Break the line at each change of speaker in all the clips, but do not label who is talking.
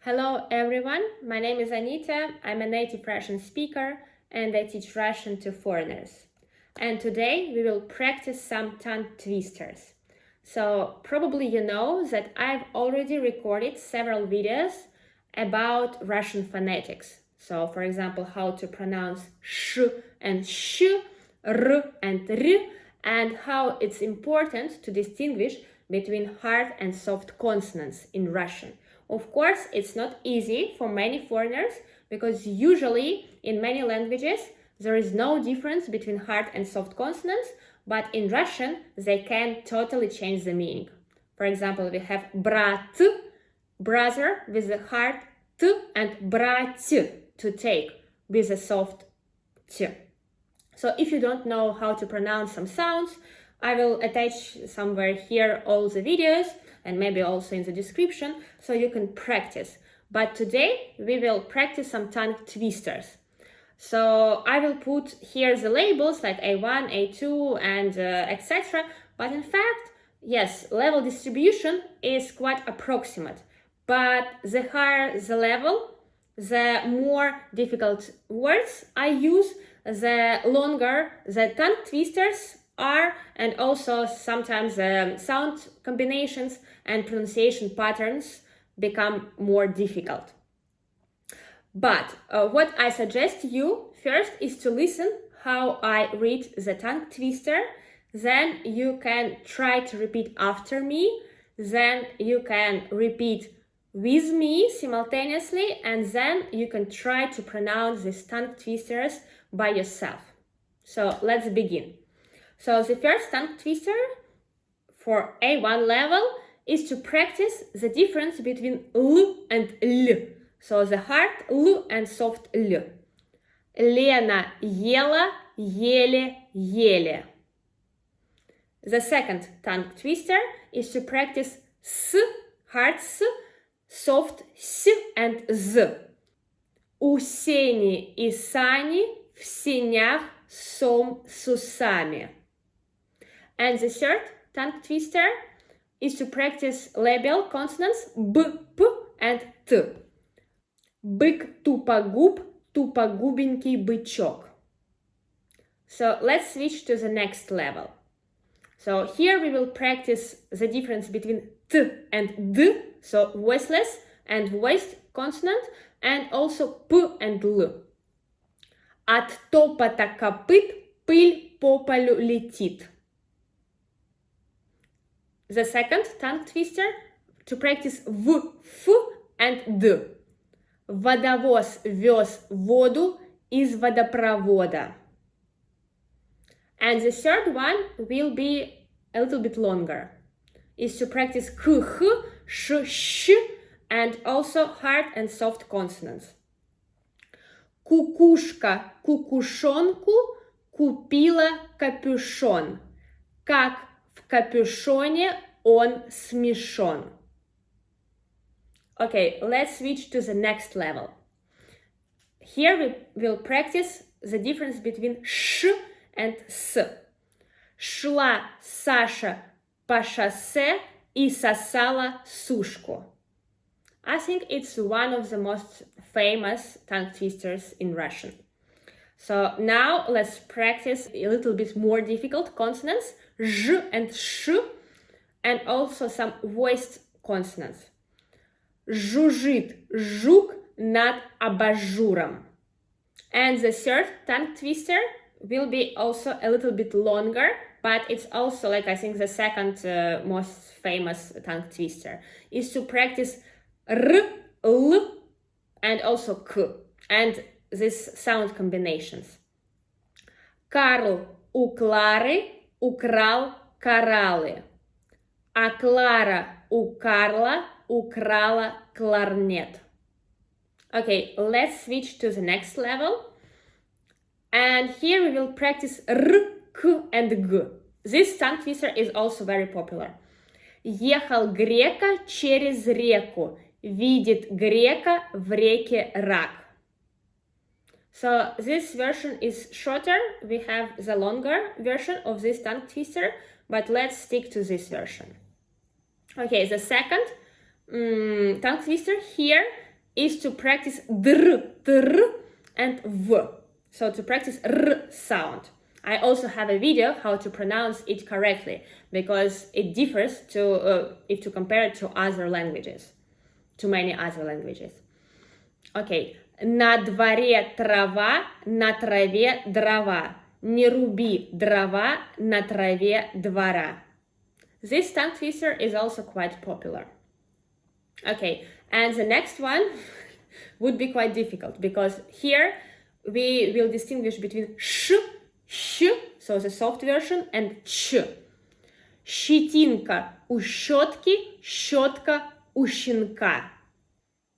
Hello everyone, my name is Anita, I'm a native Russian speaker and I teach Russian to foreigners. And today we will practice some tongue twisters. So probably you know that I've already recorded several videos about Russian phonetics. So for example, how to pronounce sh and sh, r and r, and how it's important to distinguish between hard and soft consonants in Russian. Of course, it's not easy for many foreigners because usually in many languages there is no difference between hard and soft consonants, but in Russian they can totally change the meaning. For example, we have brat, brother, with the hard t, and brat, to take, with a soft t. So if you don't know how to pronounce some sounds, I will attach somewhere here all the videos and maybe also in the description so you can practice. But today we will practice some tongue twisters. So I will put here the labels like A1, A2 and etc. But in fact, yes, level distribution is quite approximate. But the higher the level, the more difficult words I use, the longer the tongue twisters are, and also sometimes the sound combinations and pronunciation patterns become more difficult. But what I suggest you first is to listen how I read the tongue twister, then you can try to repeat after me, then you can repeat with me simultaneously, and then you can try to pronounce these tongue twisters by yourself. So let's begin. So the first tongue twister for A1 level is to practice the difference between L and L. So the hard L and soft L. Лена ела, еле, еле. The second tongue twister is to practice S, hard S, soft S and Z. У Сени и Сани в сенях сом с усами. And the third tongue twister is to practice labial consonants B, P and T. Бык тупогуб, тупогубенький бычок. So let's switch to the next level. So here we will practice the difference between T and D, so voiceless and voiced consonant, and also P and L. От топота копыт пыль по полю летит. The second tongue twister to practice V, F and D. Водовоз вез воду из водопровода. And the third one will be a little bit longer. Is to practice K, H, Sh, and also hard and soft consonants. Кукушка кукушонку купила капюшон. Как в капюшоне он смешон. Okay, let's switch to the next level. Here we will practice the difference between sh and s. Шла Саша по шоссе и сосала сушку. I think it's one of the most famous tongue twisters in Russian. So now let's practice a little bit more difficult consonants, zh and sh, and also some voiced consonants. Жужжит жук над абажуром. And the third tongue twister will be also a little bit longer, but it's also, like, I think the second most famous tongue twister, is to practice R, L, and also K, and these sound combinations. Карл у Клары украл кораллы, а Клара у Карла украла кларнет. Okay, let's switch to the next level. And here we will practice R, K and G. This tongue twister is also very popular. Ехал грека через реку, видит грека в реке рак. So this version is shorter. We have the longer version of this tongue twister, but let's stick to this version. Okay, the second tongue twister here is to practice dr and v. So to practice r sound. I also have a video how to pronounce it correctly, because it differs if to compare it to other languages, to many other languages. Okay. На дворе трава, на траве дрова. Не руби дрова, на траве двора. This tongue twister is also quite popular. Okay, and the next one would be quite difficult, because here we will distinguish between sh, so the soft version, and ch. Щетинка у щетки, щетка у щенка.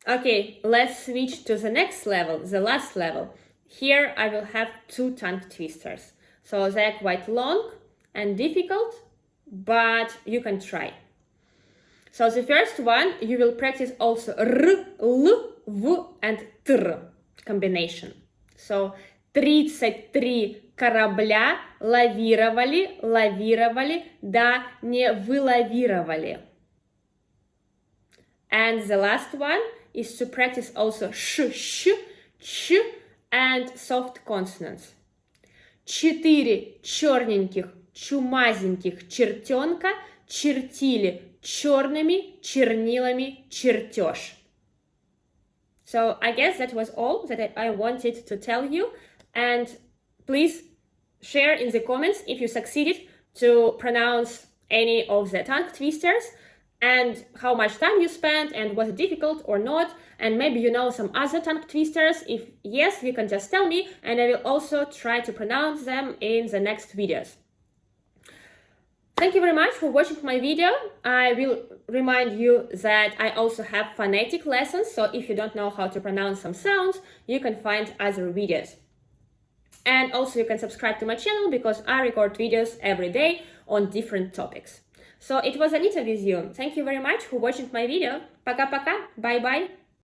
Okay, let's switch to the next level, the last level. Here I will have two tongue twisters. So they're quite long and difficult, but you can try. So the first one, you will practice also r, l, v and tr combination. So 33 корабля лавировали, лавировали, да не вылавировали. And the last one is to practice also sh, ch and soft consonants. 4 черненьких, чумазеньких чертенка чертили черными чернилами чертеж. So I guess that was all that I wanted to tell you, and please share in the comments if you succeeded to pronounce any of the tongue twisters, and how much time you spent, and was it difficult or not, and maybe you know some other tongue twisters. If yes, you can just tell me, and I will also try to pronounce them in the next videos. Thank you very much for watching my video. I will remind you that I also have phonetic lessons, so if you don't know how to pronounce some sounds, you can find other videos. And also you can subscribe to my channel, because I record videos every day on different topics. So it was Anita with you. Thank you very much for watching my video. Пока-пока. Bye-bye.